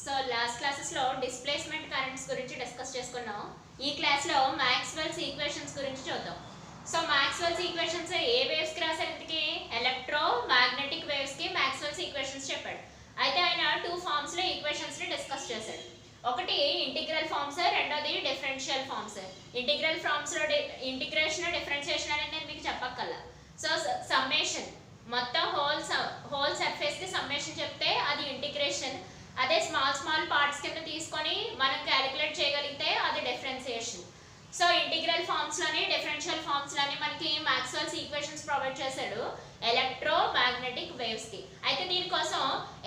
So last classes లో displacement currents గురించి discuss చేసుకున్నాం. ఈ క్లాస్ లో మాక్స్వెల్స్ ఈక్వేషన్స్ గురించి చూద్దాం. సో మాక్స్వెల్స్ ఈక్వేషన్స్ ఏ వేవ్స్ కి రాశారు? ఇంతకీ ఎలక్ట్రో మ్యాగ్నెటిక్ వేవ్స్ కి మాక్స్వెల్స్ ఈక్వేషన్స్ చెప్పాడు. అయితే ఆయన టూ ఫార్మ్స్ లో ఈక్వేషన్స్ ని డిస్కస్ చేశాడు. ఒకటి ఇంటిగ్రల్ ఫార్మ్స్, రెండోది డిఫరెన్షియల్ ఫార్మ్స్. ఇంటిగ్రల్ ఫార్మ్స్ లో ఇంటిగ్రేషన్ డిఫరెన్షియేషన్ అనేది నేను మీకు చెప్పక్కల్లా. సో సమ్మేషన్ మొత్తం హోల్ సర్ఫేస్ కి సమ్మేషన్ చెప్తే అది ఇంటిగ్రేషన్. అదే స్మాల్ పార్ట్స్ కింద తీసుకొని మనం క్యాలిక్యులేట్ చేయగలిగితే అది డిఫరెన్షియేషన్. సో ఇంటిగ్రల్ ఫార్మ్స్ లోని డిఫరెన్షియల్ ఫార్మ్స్ లోని మనకి మాక్స్వెల్స్ ఈక్వేషన్స్ ప్రొవైడ్ చేశాడు ఎలక్ట్రో మ్యాగ్నెటిక్ వేవ్స్ కి. అయితే దీనికోసం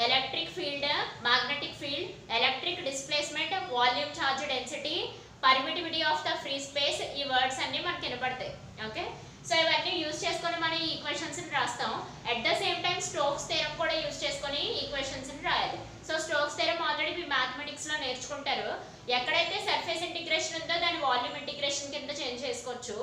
electric field, magnetic field, electric displacement, volume charge density, permittivity of the free space, ఈ వర్డ్స్ అన్ని మనకి వినపడతాయి. ఓకే, సో ఇవన్నీ యూజ్ చేసుకొని మనం ఈ ఈక్వేషన్స్ ని రాస్తాం. At the same time Stokes theorem కూడా యూజ్ చేసుకొని ఈక్వేషన్స్ ని రాయాలి. సో స్టోక్స్ థియరం ఆల్రెడీ మీ మ్యాథమెటిక్స్ లో నేర్చుకుంటారు. ఎక్కడైతే సర్ఫేస్ ఇంటిగ్రేషన్ ఉందో దాని వాల్యూమ్ ఇంటిగ్రేషన్ కింద చేంజ్ చేసుకోవచ్చు.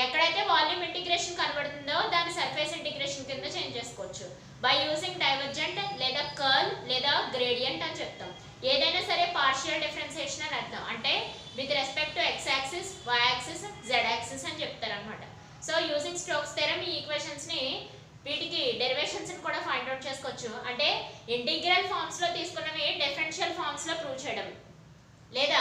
ఎక్కడైతే వాల్యూమ్ ఇంటిగ్రేషన్ కనబడుతుందో దాని సర్ఫేస్ ఇంటిగ్రేషన్ కింద చేంజ్ చేసుకోవచ్చు. బై యూజింగ్ డైవర్జెంట్ లేదా కర్ల్ లేదా గ్రేడియంట్ అని చెప్తాం. ఏదైనా సరే పార్షియల్ డిఫరెన్షియేషన్ అని అర్థం. అంటే with respect to X axis, why axis, Z axis అని చెప్తారు అనమాట. సో యూజింగ్ స్టోక్స్ థియరం ఈ ఈక్వేషన్స్ ని వీటికి డెరివేషన్స్ ని కూడా ఫైండ్ అవుట్ చేసుకోవచ్చు. అంటే ఇంటిగ్రల్ ఫార్మ్స్ లో తీసుకున్నవి డిఫరెన్షియల్ ఫార్మ్స్ లో ప్రూవ్ చేయడం, లేదా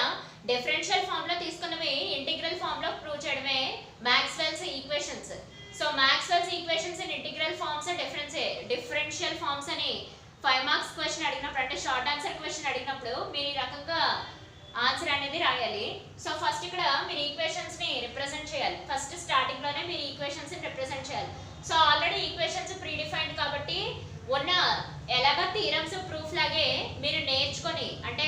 డిఫరెన్షియల్ ఫార్మ్ లో తీసుకున్నవి ఇంటిగ్రల్ ఫార్మ్ లో ప్రూవ్ చేయడమే Maxwell's equations. So Maxwell's equations in integral forms, differential forms అని 5 మార్క్స్ క్వశ్చన్ అడిగినప్పుడు, అంటే షార్ట్ ఆన్సర్ క్వశ్చన్ అడిగినప్పుడు మీరు ఈ రకంగా ఆన్సర్ అనేది రాయాలి. సో ఫస్ట్ ఇక్కడ మీరు ఈక్వేషన్స్ ని రిప్రజెంట్ చేయాలి. ఫస్ట్ స్టార్టింగ్ లోనే మీరు ఈక్వేషన్స్ ని రిప్రజెంట్ చేయాలి. So already equations pre defined కాబట్టి ఉన్న ఎలాగ థీరమ్స్ ప్రూఫ్ లాగే మీరు నేర్చుకొని, అంటే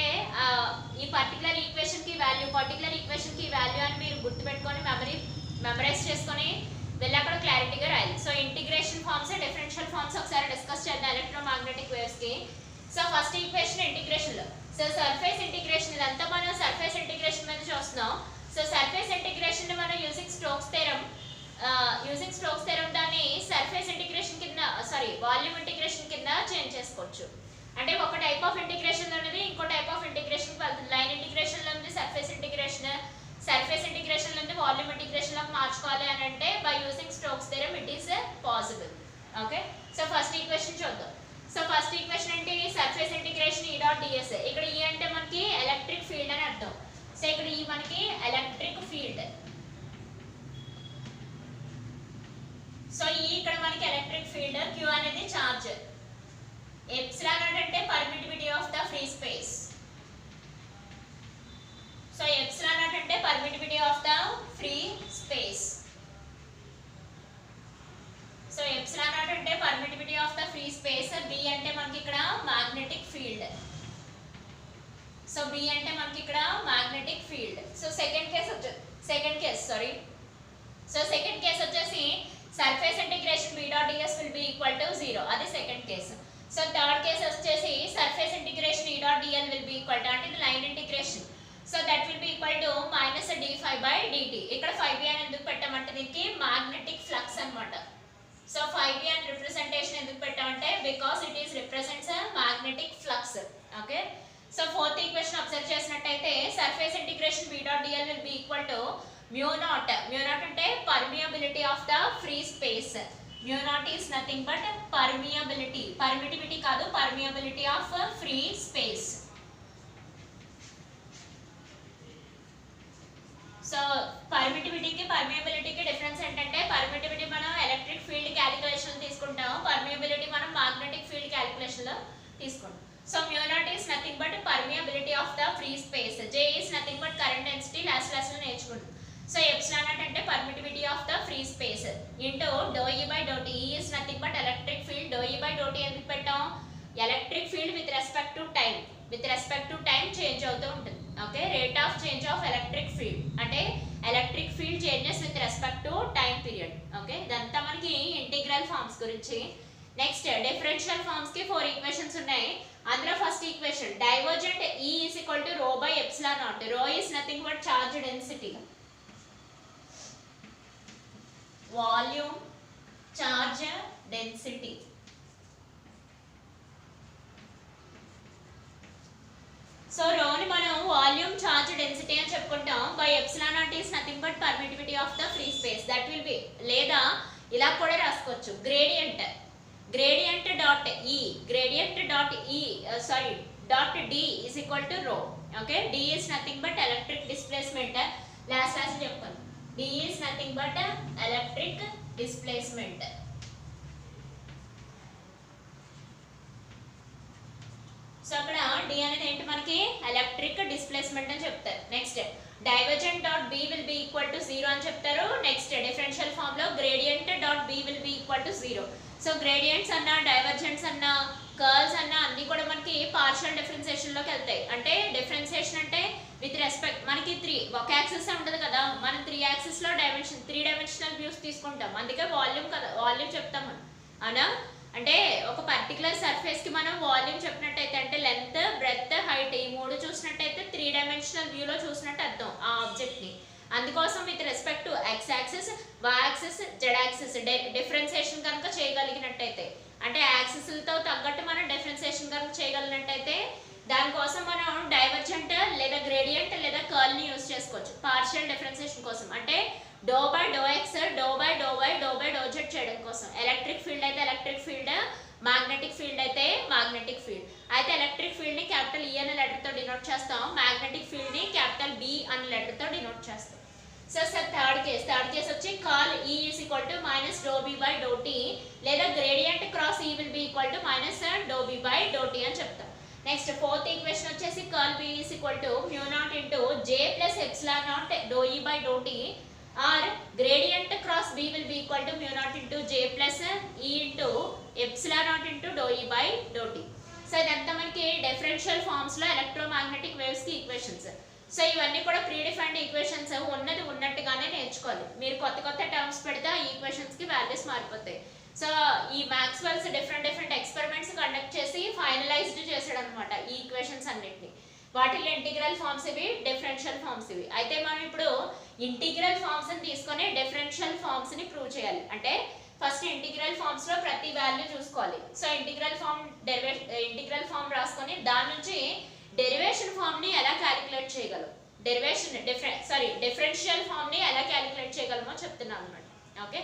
ఈ పర్టికులర్ ఈక్వేషన్ కి వాల్యూ, పర్టికులర్ ఈక్వేషన్ కి వాల్యూ అని మీరు గుర్తుపెట్టుకొని మెమరైజ్ చేసుకొని వెళ్ళి అక్కడ క్లారిటీగా రాయాలి. So integration forms, differential forms ఒకసారి డిస్కస్ చేద్దాం ఎలక్ట్రోమాగ్నెటిక్ వేవ్స్ కి. సో ఫస్ట్ ఈక్వేషన్ ఇంటిగ్రేషన్ లో, సో సర్ఫేస్ ఇంటిగ్రేషన్, ఇదంతా మనం సర్ఫేస్ ఇంటిగ్రేషన్ మీద చూస్తున్నాం. సో సర్ఫేస్ ఇంటిగ్రేషన్ ని మనం యూజింగ్ స్టోక్స్ థియరం దాన్ని సర్ఫేస్ ఇంటిగ్రేషన్ కింద, వాల్యూమ్ ఇంటిగ్రేషన్ కింద చేంజ్ చేసుకోవచ్చు. అంటే ఒక టైప్ ఆఫ్ ఇంటిగ్రేషన్ అనేది ఇంకో టైప్ ఆఫ్ ఇంటిగ్రేషన్ కి వెళ్తుంది. లైన్ ఇంటిగ్రేషన్ లో ఉంది సర్ఫేస్ ఇంటిగ్రేషన్, సర్ఫేస్ ఇంటిగ్రేషన్ లో ఉంది వాల్యూమ్ ఇంటిగ్రేషన్ లోకి మార్చుకోవాలి అని అంటే by using Stokes theorem it is possible. Okay, so first equation చూద్దాం. సో ఫస్ట్ ఈక్వేషన్ ఏంటి? Surface integration E dot ds. ఇక్కడ E అంటే మనకి ఎలక్ట్రిక్ ఫీల్డ్ అని అర్థం. సో ఇక్కడ E మనకి ఎలక్ట్రిక్ ఫీల్డ్. సో E ఇక్కడ మనకి ఎలక్ట్రిక్ ఫీల్డ్, Q అనేది చార్జ్, ఎప్సిలాన్ అంటే permittivity of the free space. So epsilon అంటే permittivity of the free space. So epsilon naught అంటే permittivity of the free space. B అంటే మనకి ఇక్కడ మ్యాగ్నెటిక్ ఫీల్డ్. సో B అంటే మనకి ఇక్కడ magnetic field. So second case వచ్చేసి surface integration B dot ds will be equal to 0. అది second case. So third case వచ్చేసి surface integration E dot dl will be equal to, అంటే ఇది line integration. So that will be equal to minus d∅/dt. ఇక్కడ 5b అని ఎందుకు పెట్టామంటే దీనికి magnetic flux అన్నమాట. సో 5b అని రిప్రజెంటేషన్ ఎందుకు పెట్టామంటే because it is represents magnetic flux. Okay, so fourth equation observe చేసినట్టయితే surface integration B dot dl will be equal to mu naught అంటే permeability of the free space. mu naught is nothing but permittivity కాదు, permeability of free space. So పర్మిటివిటీకి పర్మియబిలిటీకి difference ఏంటంటే permittivity మనం electric field calculation తీసుకుంటాం, permeability మనం magnetic field calculation లో తీసుకుంటాం. So mu naught is nothing but permeability of the free space. J is nothing but current density, last లో నేర్చుకుంటాం. సో ఎప్సిలాన్ నాట్ అంటే permittivity of the free space into dou E by dou t. E is nothing but electric field. Dou E by dou t ఎందుకు పెట్టాం? Electric field with respect to time change అవుతూ ఉంటుంది. Okay, rate of change of electric field అంటే electric field changes with respect to time period. Okay, ఇదంతా మనకి integral forms గురించి. Next differential forms కి 4 equations ఉన్నాయి. అందులో first equation divergent E is equal to rho by epsilon naught. Rho is nothing but charge density, volume charge density. but permittivity of the free space, that will be, లేదా ఇలా కూడా రాసుకోవచ్చు, gradient dot d is equal to rho. Okay, d is nothing but electric displacement. last చెప్పాను, d is nothing but electric displacement. So అక్కడ d అనేది ఏంటి మనకి electric displacement అని చెప్తారు. Next divergent dot b will be equal to 0 అని చెప్తారు. Next differential form లో gradient dot b will be equal to 0. So gradients అన్న డైవర్జెంట్స్ అన్న కర్వ్స్ అన్న అన్ని కూడా మనకి పార్షియల్ డిఫరెన్షియేషన్ లోకి వెళ్తాయి. అంటే డిఫరెన్షియేషన్ అంటే విత్ రెస్పెక్ట్ మనకి 3 ఒక యాక్సిస్ ఉండదు కదా, మనం 3 యాక్సిస్ లో త్రీ డైమెన్షనల్ వ్యూస్ తీసుకుంటాం. అందుకే వాల్యూమ్ కదా, వాల్యూమ్ చెప్తాం మనం, అవునా? అంటే ఒక పర్టికులర్ సర్ఫేస్ కి మనం వాల్యూమ్ చెప్పినట్టయితే, అంటే లెంత్ బ్రెడ్త్ హైట్ ఈ మూడు చూసినట్టయితే 3 డైమెన్షనల్ వ్యూలో చూసినట్టు అర్థం ఆ ఆబ్జెక్ట్ ని. అందుకోసం with respect to X axis, why axis, Z axis differentiation కనుక చేయగలిగినట్టయితే, అంటే యాక్సిస్లతో తగ్గట్టు మనం డిఫరెన్సియేషన్ కనుక చేయగలిగినట్టయితే దానికోసం మనం డైవర్జెంట్ లేదా గ్రేడియంట్ లేదా కర్ల్ ని యూజ్ చేసుకోవచ్చు పార్షియల్ డిఫరెన్సియేషన్ కోసం. అంటే doe by do x, doe by do y, doe by do z చేయడం కోసం. ఎలక్ట్రిక్ ఫీల్డ్ అయితే ఎలక్ట్రిక్ ఫీల్డ్, మ్యాగ్నెటిక్ ఫీల్డ్ అయితే మ్యాగ్నెటిక్ ఫీల్డ్. అయితే ఎలక్ట్రిక్ ఫీల్డ్ ని క్యాపిటల్ E అనే లెటర్ తో డినోట్ చేస్తాం, మ్యాగ్నెటిక్ ఫీల్డ్ ని క్యాపిటల్ B అనే లెటర్ తో డినోట్ చేస్తాం. సో సార్ థర్డ్ కేస్ వచ్చి curl E is equal to minus dou B by dou T, లేదా gradient cross E will be equal to minus dou B by dou T అని చెప్తాం. Next fourth equation వచ్చేసి curl B is equal to mu naught into J plus epsilon naught dou E by dou T, or gradient cross B will be equal to mu naught into J plus E into epsilon naught into dou E by dou T. So ఇదంతా మనకి differential forms లో electromagnetic waves కి equations. So ఇవన్నీ కూడా pre defined equations, ఉన్నది ఉన్నట్టుగానే నేర్చుకోవాలి. మీరు కొత్త కొత్త టర్మ్స్ పెడితే ఆ ఈక్వేషన్స్ కి వాల్యూస్ మారిపోతాయి. సో ఈ మ్యాక్స్వెల్స్ డిఫరెంట్ ఎక్స్పెరిమెంట్స్ కండక్ట్ చేసి ఫైనలైజ్డ్ చేసాడు అనమాట ఈ ఈక్వేషన్స్ అన్నిటిని. వాటిలో ఇంటిగ్రల్ ఫార్మ్స్ ఇవి, డిఫరెన్షియల్ ఫార్మ్స్ ఇవి. అయితే మనం ఇప్పుడు ఇంటిగ్రల్ ఫార్మ్స్ ని తీసుకొని డిఫరెన్షియల్ ఫార్మ్స్ ని ప్రూవ్ చేయాలి. అంటే ఫస్ట్ ఇంటిగ్రల్ ఫార్మ్స్ లో ప్రతి వాల్యూ చూసుకోవాలి. సో ఇంటిగ్రల్ ఫార్మ్ రాసుకొని దాని నుంచి డెరివేషన్ ఫార్మ్ ని ఎలా క్యాలిక్యులేట్ చేయగలం, డిఫరెన్షియల్ ఫార్మ్ ని ఎలా క్యాలిక్యులేట్ చేయగలమో చెప్తున్నాను అన్నమాట. Okay,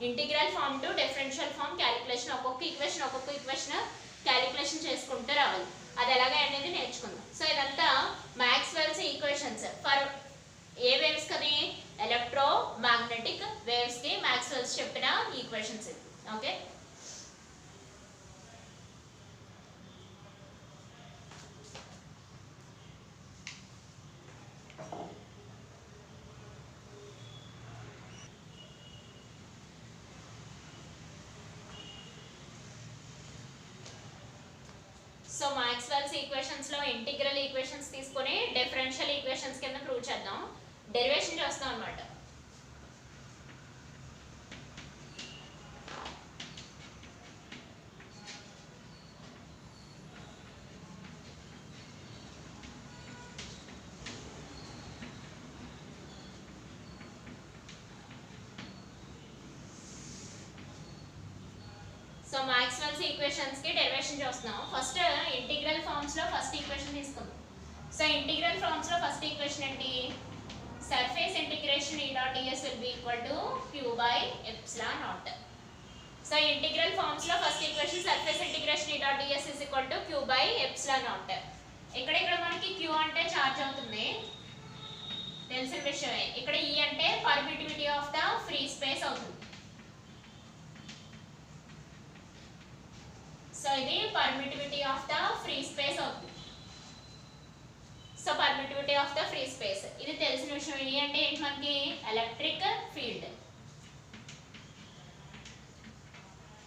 integral form to differential form calculation, ఒక్కొక్క ఈక్వేషన్ క్యాలిక్యులేషన్ చేసుకుంటూ రావాలి. అది ఎలాగా అనేది నేర్చుకుందాం. సో ఇదంతా Maxwell's equations for a waves కది, ఎలక్ట్రో మ్యాగ్నెటిక్ వేవ్స్ కి మ్యాక్స్వెల్స్ చెప్పిన equations. Okay, so Maxwell's equations లో ఇంటిగ్రల్ ఈక్వేషన్స్ తీసుకొని డిఫరెన్షియల్ ఈక్వేషన్స్ కింద ప్రూవ్ చేద్దాం, డెరివేషన్ చేస్తాం అన్నమాట. సో మ్యాక్స్వెల్స్ ఈక్వేషన్స్ కి డెరివేషన్ చేస్తున్నాం. ఫస్ట్ ఇంటిగ్రల్ ఫార్మ్స్ లో ఫస్ట్ ఈక్వేషన్ తీసుకుందాం. సో ఇంటిగ్రల్ ఫార్మ్స్ లో ఫస్ట్ ఈక్వేషన్ ఏంటి, surface integration E dot ds will be equal to q by epsilon naught. So integral forms లో first equation surface integration E dot ds is equal to q by epsilon naught. ఇక్కడ మనకి q అంటే charge అవుతుంది, తెలిసిన విషయమే. ఇక్కడ E అంటే permittivity of the free space అవుతుంది. సో ఇది permittivity of the free space అవుతుంది. So permittivity of the free space ఇది తెలిసిన విషయం. ఇది అంటే ఏంటి మనకి ఎలక్ట్రిక్ ఫీల్డ్.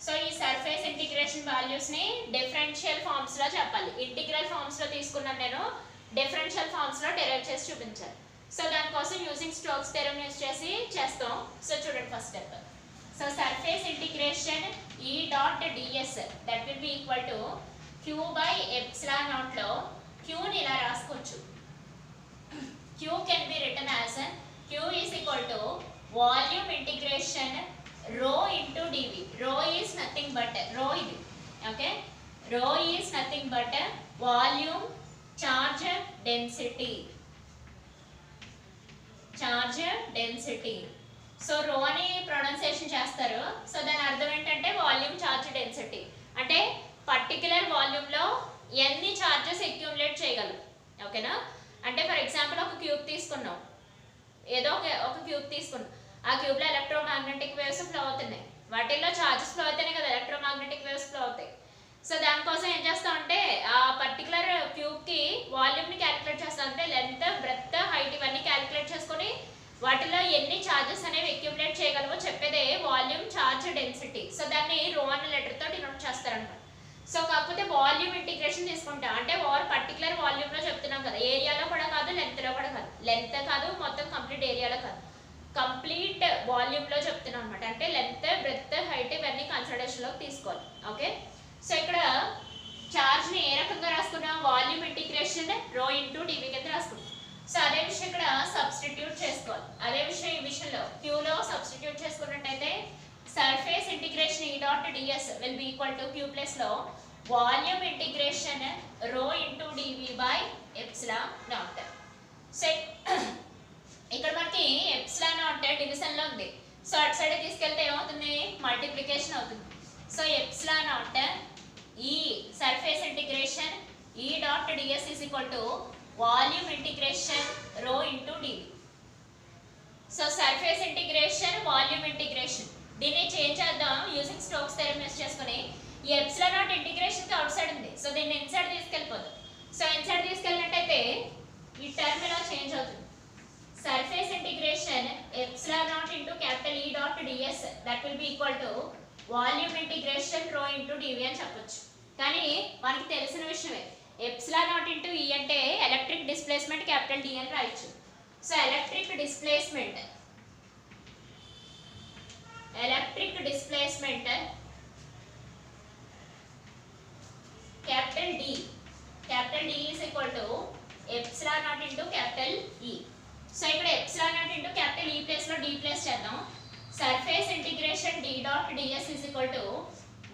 సో ఈ సర్ఫేస్ ఇంటిగ్రేషన్ వాల్యూస్ ని డిఫరెన్షియల్ ఫార్మ్స్ లో చెప్పాలి. ఇంటిగ్రల్ ఫార్మ్స్ లో తీసుకున్నాను నేను, డిఫరెన్షియల్ ఫార్మ్స్ లో డెరైవ్ చేసి చూపించాలి. సో దానికోసం యూజింగ్ స్టోక్స్ థియరం యూజ్ చేసి చేస్తాం. సో చూడండి first step. So surface integration E dot ds that will be equal to q by epsilon naught లో q ని ఇలా రాసుకోవచ్చు. q can be written as q is equal to volume integration rho into dv. Rho is nothing but rho ఇది, okay, rho is nothing but volume charge density. Charge density. So రో అని pronunciation చేస్తారు. So దాని అర్థం ఏంటంటే volume charge density, అంటే particular వాల్యూమ్లో ఎన్ని చార్జెస్ అక్యూములేట్ చేయగలరు. ఓకేనా, అంటే ఫర్ ఎగ్జాంపుల్ ఒక క్యూబ్ తీసుకున్నాం, ఏదో ఒక క్యూబ్ తీసుకున్నాం, ఆ క్యూబ్లో ఎలక్ట్రోమాగ్నెటిక్ వేవ్స్ ఫ్లో అవుతున్నాయి. వాటిల్లో చార్జెస్ ఫ్లో అవుతాయి కదా, ఎలక్ట్రోమాగ్నెటిక్ వేవ్స్ ఫ్లో అవుతాయి. సో దానికోసం ఏం చేస్తాం అంటే ఆ పర్టికులర్ క్యూబ్కి వాల్యూమ్ని క్యాలిక్యులేట్ చేస్తాం. అంటే లెంత్, బ్రెడ్త్, హైట్ ఇవన్నీ క్యాలిక్యులేట్ చేసుకొని వాటిలో ఎన్ని చార్జెస్ అనేవి అక్యూములేట్ చేయగలవో చెప్పేదే వాల్యూమ్ చార్జ్ డెన్సిటీ. సో దాన్ని రో అనే లెటర్తో డినోట్ చేస్తారనమాట. సో కాకపోతే వాల్యూమ్ ఇంటిగ్రేషన్ తీసుకుంటాం అంటే పర్టికులర్ వాల్యూమ్లో చెప్తున్నాం కదా, ఏరియాలో కూడా కాదు, లెంత్లో కూడా కాదు, లెంత్ కాదు, మొత్తం కంప్లీట్ ఏరియాలో కాదు, కంప్లీట్ వాల్యూమ్లో చెప్తున్నాం అనమాట. అంటే లెంత్, బ్రెడ్త్, హైట్ ఇవన్నీ కన్సిడరేషన్లోకి తీసుకోవాలి. ఓకే, సో ఇక్కడ చార్జ్ని ఏ రకంగా రాసుకున్నాం, వాల్యూమ్ ఇంటిగ్రేషన్ రో ఇంటూ డివి కింద రాసుకున్నాం. సో అదే విషయం ఇక్కడ సబ్స్టిట్యూట్ చేసుకోవాలి. అదే విషయం ఈ విషయంలో క్యూలో సబ్స్టిట్యూట్ చేసుకున్నట్టయితే surface integration E dot ds will be equal to Q ప్లస్లో volume integration rho into dv by epsilon naught. So ఇక్కడ మనకి ఎప్సిలాన్ నాట్ డివిజన్లో ఉంది. సో అటు సైడ్ తీసుకెళ్తే ఏమవుతుంది, మల్టిప్లికేషన్ అవుతుంది. సో ఎప్సిలాన్ నాట్ ఈ surface integration E dot d s is equal to volume integration rho into d v. So surface integration, volume integration, దీన్ని చేంజ్ చేద్దాం యూజింగ్ స్టోక్స్ థియరం యూజ్ చేసుకుని. ఈ ఎప్సిలాన్ నాట్ ఇంటిగ్రేషన్కి అవుట్ సైడ్ ఉంది. So దీన్ని inside తీసుకెళ్ళిపోదు. So inside తీసుకెళ్ళినట్టయితే ఈ టర్మ్ ఇలా చేంజ్ అవుతుంది. Surface integration epsilon naught into capital E dot d s that will be equal to volume integration rho into డివి అని చెప్పొచ్చు. కానీ మనకి తెలిసిన విషయమే, ఎప్సిలాన్ నాట్ ఇంటూ ఈ అంటే ఎలక్ట్రిక్ డిస్ప్లేస్మెంట్ క్యాపిటల్ డి అని రాయొచ్చు. So electric displacement capital D is equal to epsilon naught into capital E. So ఇక్కడ epsilon naught into capital E place లో D ప్లేస్ చేద్దాం. Surface integration D dot ds is equal to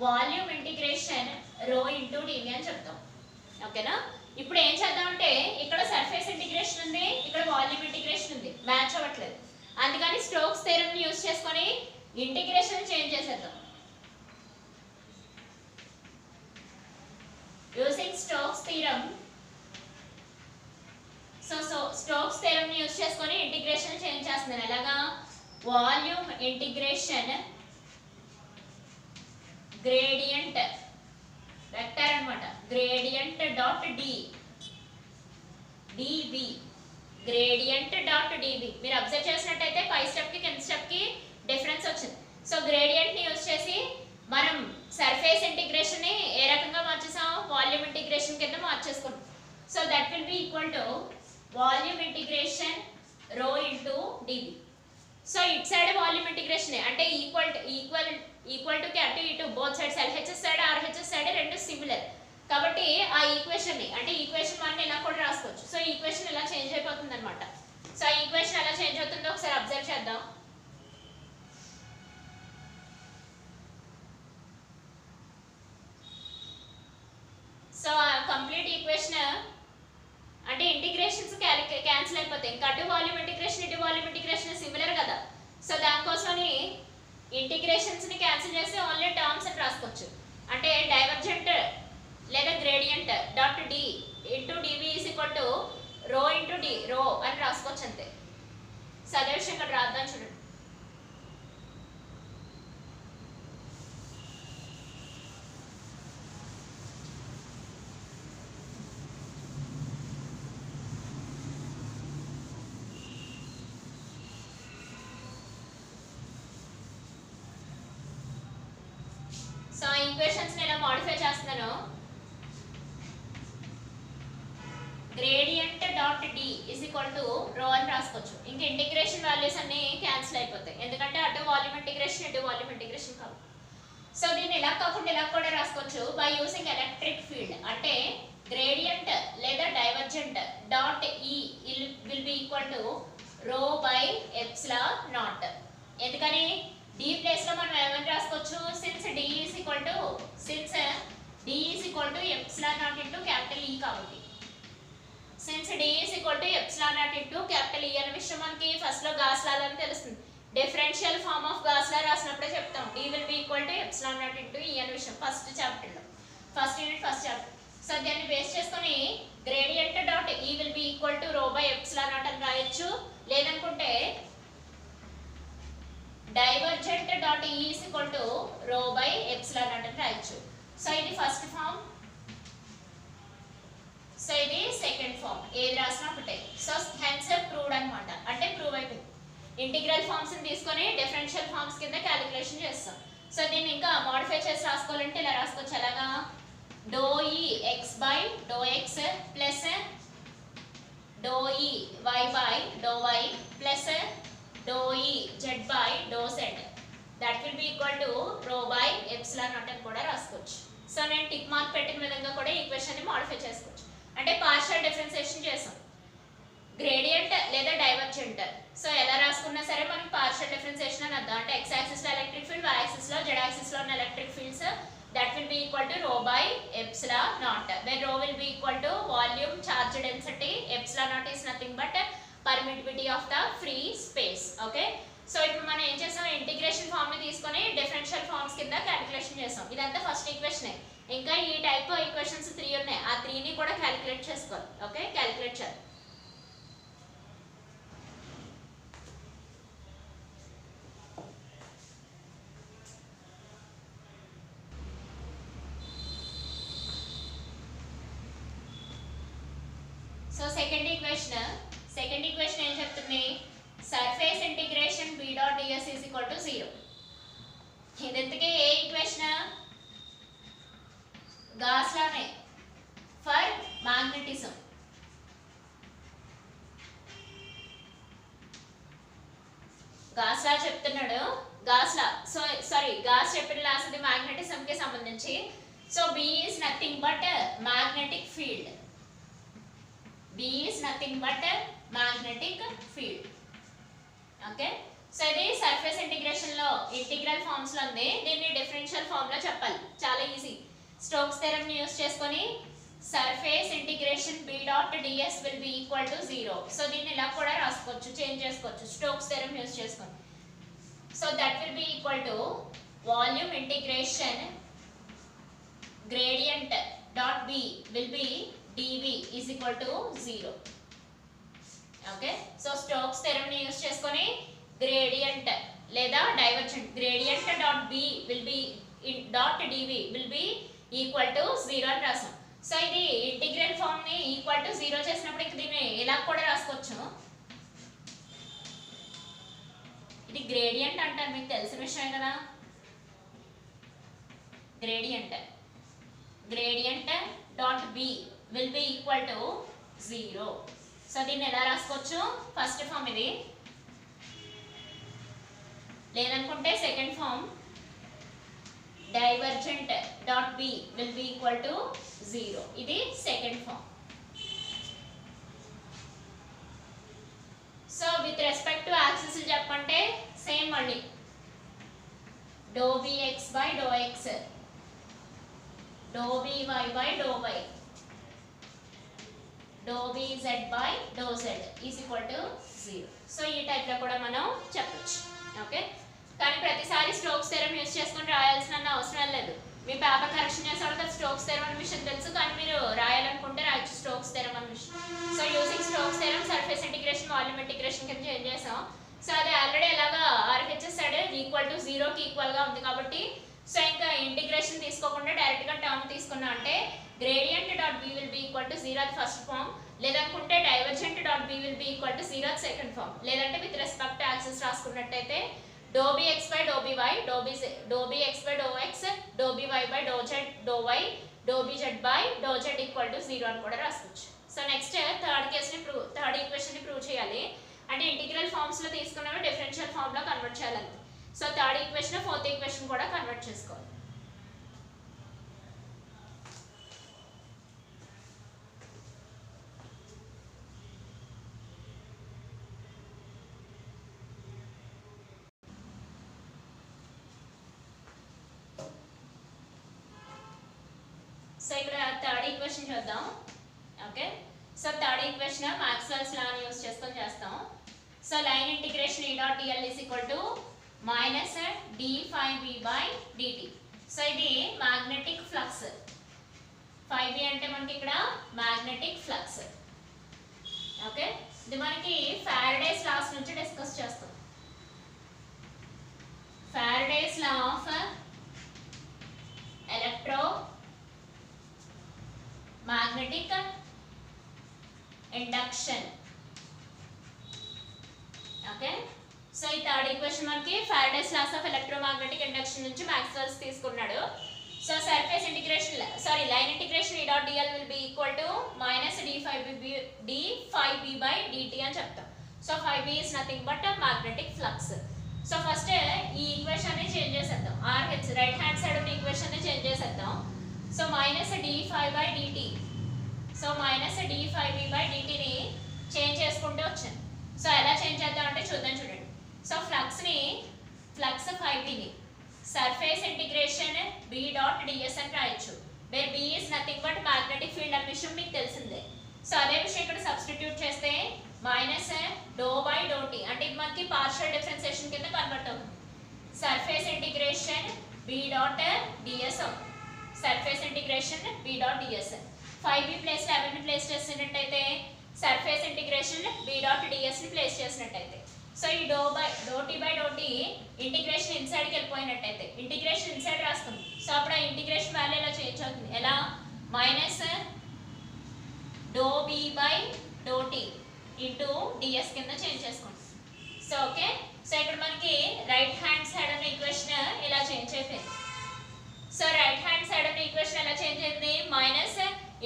volume integration rho into dv అని చెప్తాం. ఓకేనా, ఇప్పుడు ఏం చేద్దాం అంటే ఇక్కడ సర్ఫేస్ ఇంటిగ్రేషన్ ఉంది, ఇక్కడ వాల్యూమ్ ఇంటిగ్రేషన్ ఉంది, మ్యాచ్ అవ్వట్లేదు. అందుకని స్టోక్స్ థియరం ని యూజ్ చేసుకొని ఇంటిగ్రేషన్ చేంజ్ చేసేద్దాం. Using Stokes theorem, so Stokes theorem ని యూజ్ చేసుకొని ఇంటిగ్రేషన్ చేంజ్ చేస్తున్నాను. ఎలాగా, వాల్యూమ్ ఇంటిగ్రేషన్ గ్రేడియంట్ వెక్టర్ అన్నమాట, gradient dot dv gradient dot dv. మీరు అబ్జర్వ్ చేసినట్టయితే పై స్టెప్ కి కింద స్టెప్ కి డిఫరెన్స్ వచ్చింది. సో గ్రేడియంట్ ని యూజ్ చేసి మనం సర్ఫేస్ ఇంటిగ్రేషన్ ని ఏ రకంగా మార్చేసాం, వాల్యూమ్ ఇంటిగ్రేషన్ కింద మార్చేసుకుంటాం. So that will be equal to volume integration rho into dv. So it side volume integration అంటే ఈక్వల్ టు క్యాపిటల్ ఇటు both sides LHS side RHS side రెండు సిమిలర్ కాబట్టి ఆ ఈక్వేషన్ ని అంటే ఈక్వేషన్ 1 ఇలా కూడా రాసుకోవచ్చు. సో ఈక్వేషన్ ఇలా చేంజ్ అయిపోతుంది అనమాట. సో ఆ ఈక్వేషన్ ఎలా చేంజ్ అవుతుందో ఒకసారి అబ్జర్వ్ చేద్దాం. సో కంప్లీట్ ఈక్వేషన్ అంటే ఇంటిగ్రేషన్స్ క్యాన్సిల్ అయిపోతాయి. ఇంకా అటు వాల్యూమ్ ఇంటిగ్రేషన్ ఇటు వాల్యూమ్ ఇంటిగ్రేషన్ సిమిలర్ కదా. సో దానికోసమని ఇంటిగ్రేషన్స్ ని క్యాన్సిల్ చేసి ఓన్లీ టర్మ్స్ అని రాసుకోవచ్చు. అంటే డైవర్జెంట్ లేదా gradient dot d into dv is equal to rho into d రో అని రాసుకోవచ్చు అంతే. సో అదే విషయం ఇక్కడ రాద్దాం చూడండి. సో ఈక్వేషన్స్ ని ఇలా మోడిఫై చేస్తున్నాను. Gradient dot d is equal to రో అని రాసుకోవచ్చు. ఇంకా ఇంటిగ్రేషన్ వాల్యూస్ అన్ని క్యాన్సిల్ అయిపోతాయి ఎందుకంటే అటు వాల్యూమ్ ఇంటిగ్రేషన్ ఇటు వాల్యూమ్ ఇంటిగ్రేషన్ కావు. సో దీన్ని ఇలా కాకుండా ఇలా కూడా రాసుకోవచ్చు బై యూజింగ్ ఎలక్ట్రిక్ ఫీల్డ్. అంటే గ్రేడియంట్ లేదా divergent dot e will be equal to rho by epsilon not. ఎందుకని d ప్లేస్ లో మనం ఏమని రాసుకోవచ్చు, since d is equal to epsilon naught into capital E కాబట్టి. Since d is equal to epsilon naught into capital E అనే విషయం మనకి first లో గాస్ లా అని తెలుస్తుంది. Differential form of Gauss law రాసినప్పుడే చెప్తాం d will be equal to epsilon naught into E అనే విషయం ఫస్ట్ చాప్టర్ లో first unit first chapter. So దాన్ని బేస్ చేసుకొని gradient dot E will be equal to rho by epsilon naught అని రాయొచ్చు. లేదనుకుంటే divergent dot E is equal to rho by epsilon naught అని రాయొచ్చు. సో ఇది ఫస్ట్ ఫార్మ్. సో ఇది second form. ఏది రాసినా ఒకటే. సో హెన్స్ ప్రూవ్డ్ అన్నమాట. అంటే ప్రూవ్ అయిపోయింది. ఇంటిగ్రల్ ఫార్మ్స్ ని తీసుకొని డిఫరెన్షియల్ ఫార్మ్స్ కింద క్యాలిక్యులేషన్ చేస్తాం. సో దీన్ని ఇంకా మోడిఫై చేసి రాసుకోవాలంటే ఇలా రాసుకోవచ్చు. అలాగా do E x by do x plus do E y by do y plus do E z by do z that will be equal to rho by epsilon naught అని కూడా రాసుకోవచ్చు. So నేను tick mark పెట్టిన విధంగా కూడా equation ని modify చేసుకోవచ్చు. అంటే పార్షియల్ డిఫరెన్షియేషన్ చేసాం. గ్రేడియంట్ లేదా డైవర్జెంట్. సో ఎలా రాసుకున్నా సరే మనకి పార్షియల్ డిఫరెన్షియేషన్ అని అర్థం. అంటే x యాక్సిస్ లో ఎలక్ట్రిక్ ఫీల్డ్, y యాక్సిస్ లో z యాక్సిస్ లో ఉన్న electric fields that will be equal to rho by epsilon naught, where rho will be equal to volume charge density, epsilon naught is nothing but permittivity of the free space. Okay, so ఇప్పుడు మనం ఏం చేసాం, integration form ని తీసుకొని differential forms కింద calculation చేసాం. ఇదంతా first equation. ఇంకా ఈ టైప్ ఈక్వేషన్స్ 3 ఉన్నాయి. ఆ 3 ని కూడా క్యాలిక్యులేట్ చేసుకోవాలి. ఓకే, క్యాలిక్యులేట్ చేయాలి. సో సెకండ్ ఈక్వేషన్ ఏం చెప్తుంది, surface integration b dot ds is equal to 0. ఇది ఇంతకీ ఏ ఈక్వేషన్? గాస్ లానే ఫర్ మ్యాగ్నెటిజం. గాస్ లా చెప్తున్నాడు. గాస్ లా గాస్ చెప్పిన లాస్ అది మ్యాగ్నెటిజం కి సంబంధించి. So b is nothing but magnetic field. B is nothing but magnetic field. Okay, so ఇది surface integration లో ఇంటిగ్రల్ ఫార్మ్స్ లో ఉంది. దీన్ని డిఫరెన్షియల్ ఫార్మ్ లో చెప్పాలి. చాలా ఈజీ. స్టోక్స్ థియరం ని యూస్ చేసుకొని surface integration b dot ds will be equal to 0. So దీన్ని ఇలా కూడా రాసుకోవచ్చు, చేంజ్ చేసుకోవచ్చు స్టోక్స్ థియరం యూస్ చేసుకొని. So that will be equal to volume integration gradient dot b will be dv is equal to 0. Okay, so Stokes theorem ని use చేసుకొని gradient లేదా divergent gradient dot b will be dot dv will be equal to 0 అని రాసాం. So ఇది integral form ని equal to 0 చేసినప్పుడు ఇక దీన్ని ఇలా కూడా రాసుకోవచ్చు. ఇది గ్రేడియంట్ అంటారు, మీకు తెలిసిన విషయమే కదా. Gradient dot b will be equal to 0. So దీన్ని ఎలా రాసుకోవచ్చు, ఫస్ట్ ఫామ్ ఇది. లేదనుకుంటే second form divergent dot b will be equal to 0. ఇది second form. So with respect to axis చెప్పంటే సేమ్ మళ్ళీ doe bx by do x, do by by doe y, do bz by do z is equal to 0. So ఈ type లో కూడా మనం చెప్పొచ్చు. Okay, కానీ ప్రతిసారి స్టోక్స్ థియరం యూస్ చేసుకొని రాయాల్సిన అవసరం లేదు. మీ పేపర్ కరెక్షన్ చేసేవాళ్ళకి స్టోక్స్ థియరం అనే విషయం తెలుసు, కానీ మీరు రాయాలనుకుంటే రాయొచ్చు స్టోక్స్ థియరం అనే విషయం. So using Stokes theorem surface integration volume ఇంటిగ్రేషన్ కింద చేంజ్ చేసాం. సో అది ఆల్రెడీ ఎలాగా RHS సైడ్ ఈక్వల్ టు 0 కి ఈక్వల్ గా ఉంది కాబట్టి సో ఇంకా ఇంటిగ్రేషన్ తీసుకోకుండా డైరెక్ట్ గా టర్మ్ తీసుకున్నా అంటే gradient dot b will be equal to 0 అది ఫస్ట్ ఫామ్. లేదనుకుంటే divergent dot b will be equal to 0 అది సెకండ్ ఫామ్. లేదంటే విత్ రెస్పెక్ట్ టు యాక్సిస్ రాసుకున్నట్టయితే do bx by do by, do bx by do x, do by by do z, do y, do bz by do z equal to 0 అని కూడా రాసుకోవచ్చు. So next third equation ని prove చేయాలి. అంటే integral forms లో తీసుకున్నవి differential form లో convert చేయాలి. So third equation fourth equation కూడా కన్వర్ట్ చేసుకోవాలి. సో ఇక్కడ థర్డ్ ఈక్వేషన్ చూద్దాం. Okay, so third equation Maxwell's law ని యూస్ చేసుకొని చేస్తాం. So line integration E dot dl is equal to minus d∅b/dt. So ఇది మ్యాగ్నెటిక్ ఫ్లక్స్. 5b అంటే మనకి ఇక్కడ మ్యాగ్నెటిక్ ఫ్లక్స్. ఓకే, ఇది మనకి ఫారడేస్ లాస్ నుంచి డిస్కస్ చేస్తాం. Faraday's law of electromagnetic induction. Okay, so ఈ థర్డ్ ఈక్వేషన్ మనకి Faraday's laws of electromagnetic induction నుంచి మాక్స్వెల్స్ తీసుకున్నాడు. So surface integration line integration E dot dl will be equal to minus d∅b/dt అని చెప్తాం. So 5b is nothing but a magnetic flux. So first ఈ equation ని change చేసేద్దాం. RH right hand side ఉన్న equation ని change చేసేద్దాం. So minus d∅/dt. So minus d∅b/dt ని change చేసుకుంటూ వచ్చాను. సో ఎలా చేంజ్ చేద్దాం అంటే చూడండి. సో ఫ్లక్స్ 5b ని surface integration B dot ds అని రాయొచ్చు. Where B is nothing but magnetic field అనే విషయం మీకు తెలిసిందే. సో అదే విషయం ఇక్కడ సబ్స్టిట్యూట్ చేస్తే మైనస్ ∂t అంటే ఇది మనకి పార్షియల్ డిఫరెన్షియేషన్ కింద కన్వర్ట్ అవుతుంది. Surface integration B dot ds అవుతుంది. Surface integration B dot ds 5b place లో అవన్నీ ప్లేస్ చేసినట్టయితే surface integration B dot ds ని ప్లేస్ చేసినట్టయితే సో ఈ ∂t ఇంటిగ్రేషన్ ఇన్సైడ్ కి వెళ్ళిపోయినట్టయితే ఇంటిగ్రేషన్ ఇన్సైడ్ రాస్తాం. సో అప్పుడు ఆ ఇంటిగ్రేషన్ వాల్యూ ఇలా చేంజ్ అవుతుంది. ఎలా మైనస్ ∂b/∂t ఇంటూ ds కింద చేంజ్ చేసుకుంటాం. సో ఓకే, సో ఇక్కడ మనకి రైట్ హ్యాండ్ సైడ్ ఉన్న ఈక్వేషన్ ఇలా చేంజ్ అయిపోయింది. సో రైట్ హ్యాండ్ సైడ్ ఉన్న ఈక్వేషన్ ఎలా చేంజ్ అయింది? మైనస్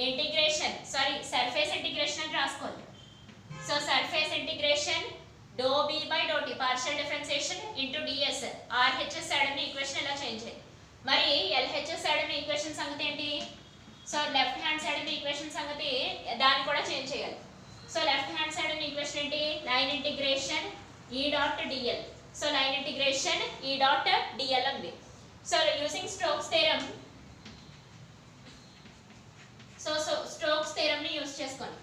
ఇంటిగ్రేషన్ సర్ఫేస్ ఇంటిగ్రేషన్ అని రాసుకోవాలి. So surface integration ∂b/∂t partial differentiation into ds RHS side ఉన్న ఈక్వేషన్ ఎలా చేంజ్ అయ్యింది. మరి LHS సైడ్ ఉన్న ఈక్వేషన్ సంగతి ఏంటి? సో లెఫ్ట్ హ్యాండ్ సైడ్ ఉన్న ఈక్వేషన్ సంగతి దాన్ని కూడా చేంజ్ చేయాలి. సో లెఫ్ట్ హ్యాండ్ సైడ్ ఉన్న ఈక్వేషన్ ఏంటి? Line integration E dot dl. So line integration E dot dl ఉంది. So using Stokes theorem Stokes theorem ని యూజ్ చేసుకోండి.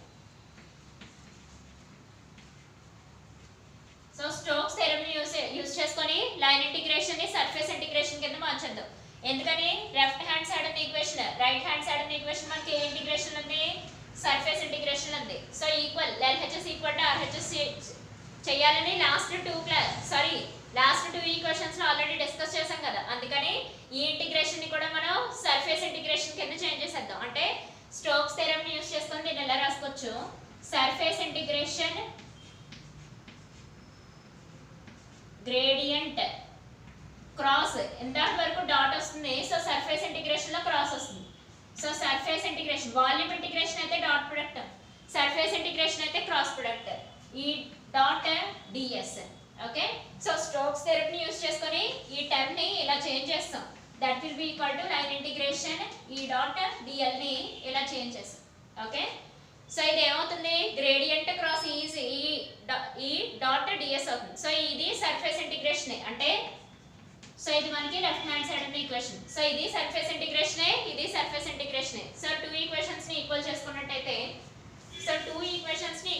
సో స్టోక్స్ థియరమ్ ని యూజ్ చేసుకొని లైన్ ఇంటిగ్రేషన్ ని సర్ఫేస్ ఇంటిగ్రేషన్ కింద మార్చేద్దాం. ఎందుకని లెఫ్ట్ హ్యాండ్ సైడ్ ఉన్న ఈక్వేషన్ రైట్ హ్యాండ్ సైడ్ ఉన్న ఈక్వేషన్ మనకి ఏ ఇంటిగ్రేషన్ ఉంది? సర్ఫేస్ ఇంటిగ్రేషన్ ఉంది. So equal LHS equal to RHS చేయాలని లాస్ట్ టూ ఈక్వేషన్స్ లో ఆల్రెడీ డిస్కస్ చేసాం కదా. అందుకని ఈ ఇంటిగ్రేషన్ ని కూడా మనం సర్ఫేస్ ఇంటిగ్రేషన్ కింద చేంజ్ చేసేద్దాం. అంటే స్టోక్స్ థియరమ్ ని యూజ్ చేసుకొని దీన్ని ఎలా రాసుకోవచ్చు? సర్ఫేస్ ఇంటిగ్రేషన్ గ్రేడియంట్ క్రాస్ ఇంతటి వరకు డాట్ వస్తుంది. సో సర్ఫేస్ ఇంటిగ్రేషన్ లో క్రాస్ వస్తుంది. So surface integration volume integration అయితే డాట్ ప్రొడక్ట్, సర్ఫేస్ ఇంటిగ్రేషన్ అయితే క్రాస్ ప్రొడక్ట్ ఈ dot ds. Okay, so Stokes theorem ని యూజ్ చేసుకొని ఈ టర్మ్ ని ఇలా చేంజ్ చేస్తాం. That will be equal to line integration E dot dl ని ఇలా చేంజ్ చేస్తాం. ఓకే, సో ఇది ఏమవుతుంది? గ్రేడియంట్ క్రాస్ ఈ డాట్ ds అవుతుంది. సో ఇది సర్ఫేస్ ఇంటిగ్రేషన్ అంటే సో ఇది మనకి లెఫ్ట్ హ్యాండ్ సైడ్ ఉన్న ఈక్వేషన్. సో ఇది సర్ఫేస్ ఇంటిగ్రేషన్, ఇది surface integration. So two equations ని ఈక్వల్ చేసుకున్నట్టయితే సో టూ ఈక్వేషన్స్ ని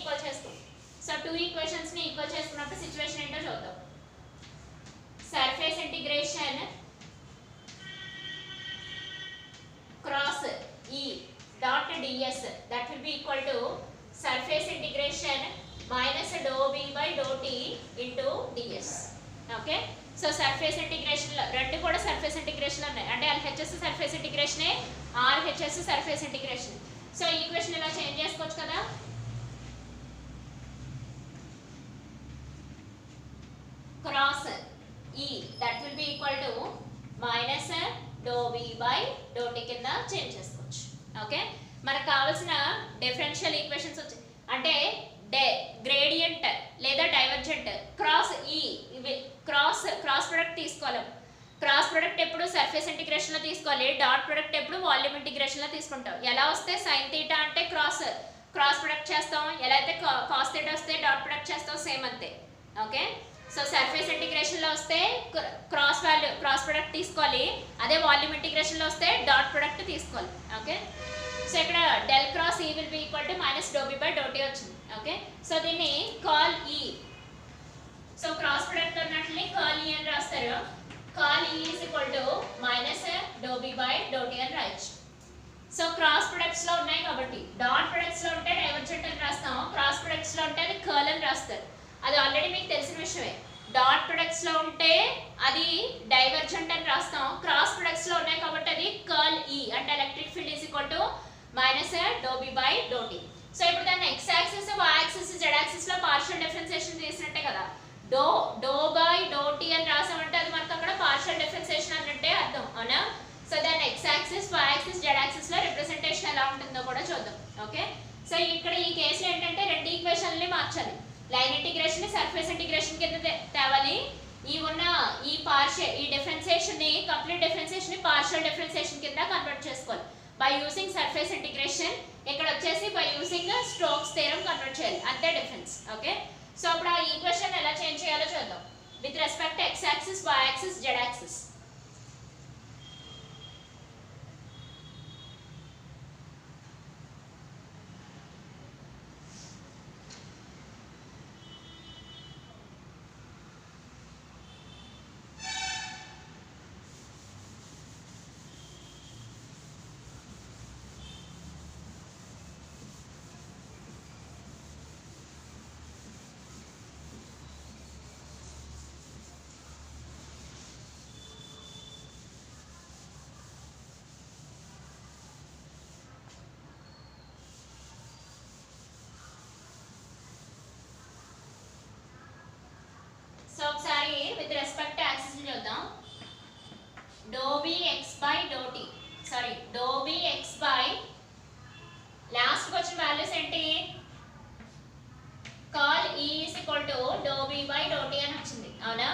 ఈక్వల్ చేసుకున్నప్పుడు సిచ్యువేషన్ ఏంటో చూద్దాం. Surface integration cross E dot ds that will be equal to surface integration minus ∂b/∂t into ds. Okay, so surface integration లో రెండు కూడా surface integration ఉన్నాయి. అంటే LHS surface integration, RHS surface integration. So equation ఇలా change చేసుకోవచ్చు కదా. Cross E that will be equal to minus ∂b/∂t కింద change చేసుకోవచ్చు. ఓకే, మనకు కావాల్సిన డిఫరెన్షియల్ ఈక్వేషన్స్ వచ్చి అంటే గ్రేడియంట్ లేదా డైవర్జెంట్ క్రాస్ క్రాస్ ప్రొడక్ట్ తీసుకోవాలి. క్రాస్ ప్రొడక్ట్ ఎప్పుడు సర్ఫేస్ ఇంటిగ్రేషన్ లో తీసుకోవాలి, డాట్ ప్రొడక్ట్ ఎప్పుడు వాల్యూమ్ ఇంటిగ్రేషన్ లో తీసుకుంటాం. ఎలా వస్తే సైన్ థీటా అంటే క్రాస్ ప్రొడక్ట్ చేస్తాం, ఎలా అయితే కాస్ థీటా వస్తే డాట్ ప్రొడక్ట్ చేస్తాం, సేమ్ అంతే. ఓకే, సో సర్ఫేస్ ఇంటిగ్రేషన్ లో వస్తే క్రాస్ ప్రొడక్ట్ తీసుకోవాలి, అదే వాల్యూమ్ ఇంటిగ్రేషన్ లో వస్తే డాట్ ప్రొడక్ట్ తీసుకోవాలి. ఓకే, సో ఇక్కడ del cross E will be equal to minus doe B by do t వచ్చింది. ఓకే, సో దీన్ని curl E, so cross product ఉన్నట్లే కాల్ ఈ అని రాస్తారు. Curl E is equal to minus doe B by do t అని రాయొచ్చు. So cross products లో ఉన్నాయి కాబట్టి డాట్ ప్రొడక్ట్స్ లో ఉంటే డైవర్జెంట్ అని రాస్తాం, క్రాస్ ప్రొడక్ట్స్ లో ఉంటే అది కర్ల్ అని రాస్తారు. అది ఆల్రెడీ మీకు తెలిసిన విషయమే. డాట్ ప్రొడక్ట్స్ లో ఉంటే అది డైవర్జెంట్ అని రాస్తాం, క్రాస్ ప్రొడక్ట్స్ లో ఉన్నాయి కాబట్టి అది కర్ల్ ఈ అంటే electric field is equal to minus doe B by do t. So ఇప్పుడు దాన్ని x axis why axis Z axis లో పార్షియల్ డిఫరెన్షియేషన్ చేసినట్టే కదా. డో బై డో టీ అని రాసామంటే అది మనకు అక్కడ పార్షియల్ డిఫరెన్షియేషన్ అన్నట్టే అర్థం, అవునా? సో దాని x axis why axis Z axis లో రిప్రజెంటేషన్ ఎలా ఉంటుందో కూడా చూద్దాం. ఓకే, సో ఇక్కడ ఈ కేసులో ఏంటంటే రెండు ఈక్వేషన్లని మార్చాలి. లైన్ ఇంటిగ్రేషన్ ని సర్ఫేస్ ఇంటిగ్రేషన్ కింద తేవాలి. ఈ డిఫరెన్షియేషన్ ని కంప్లీట్ డిఫరెన్షియేషన్ ని పార్షియల్ డిఫరెన్షియేషన్ కింద కన్వర్ట్ చేసుకోవాలి బై యూజింగ్ సర్ఫేస్ ఇంటిగ్రేషన్. ఇక్కడ వచ్చేసి by using Stokes theorem convert చేయాలి, అంతే డిఫరెన్స్. ఓకే, సో అప్పుడు ఆ ఈక్వేషన్ ఎలా చేంజ్ చేయాలో చూద్దాం with respect x axis why axis Z axis. So ఒకసారి విత్ రెస్పెక్ట్ యాక్సిస్ చూద్దాం. Doe B x by do t, sorry doe B x by last వచ్చిన వాల్యూస్ ఏంటి? Curl E is equal to doe B by do t అని వచ్చింది, అవునా?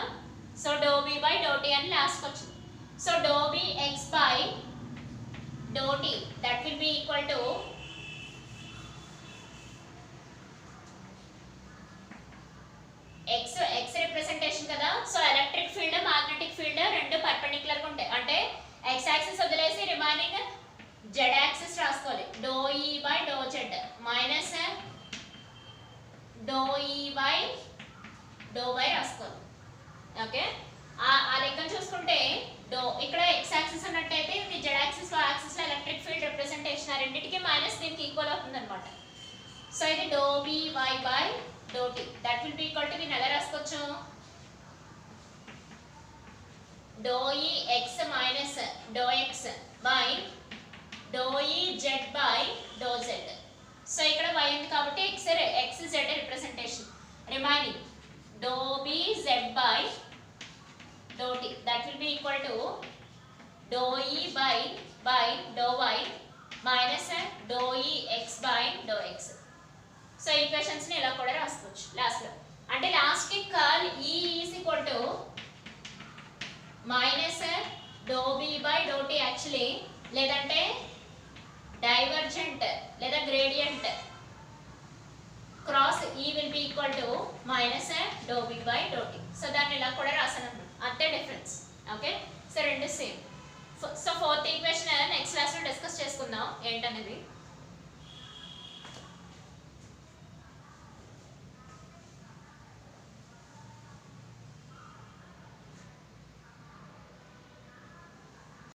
So doe B by do t అని last వచ్చింది. So doe B x by do t that will be equal to x representation కదా. So electric field magnetic field రెండు perpendicular గా ఉంటాయి. అంటే ఎక్స్ యాక్సిస్ వదిలేసి రిమైనింగ్ జెడ్ యాక్సిస్ రాసుకోవాలి. Doe E by do z minus do E by do y రాసుకోవాలి. Okay, ఆ లెక్కను చూసుకుంటే ఇక్కడ ఎక్స్ యాక్సిస్ ఉన్నట్టయితే ఇది జెడ్ యాక్సిస్ వై యాక్సిస్ లో ఎలక్ట్రిక్ ఫీల్డ్ రిప్రజెంటేషన్ ఆ రెండింటికి మైనస్ దీనికి ఈక్వల్ అవుతుంది అనమాట. సో ఇది doe B y by do t that will be equal to దీన్ని ఎలా రాసుకోవచ్చు? Do E x minus do x by do E z by do z. So ఇక్కడ y ఉంది కాబట్టి x z representation. Remaining do B z by do t that will be equal to do E by do y minus do E x by do x. So equations ని ఇలా కూడా రాసుకోవచ్చు last లో. అంటే last కి curl E is equal to minus doe B by do t actually, లేదంటే divergent లేదా gradient cross E will be equal to minus doe B by do t. So దాన్ని ఇలా కూడా రాసాను, అంతే డిఫరెన్స్. ఓకే, సో రెండు same. So fourth equation next class లో discuss చేసుకుందాం ఏంటనేది.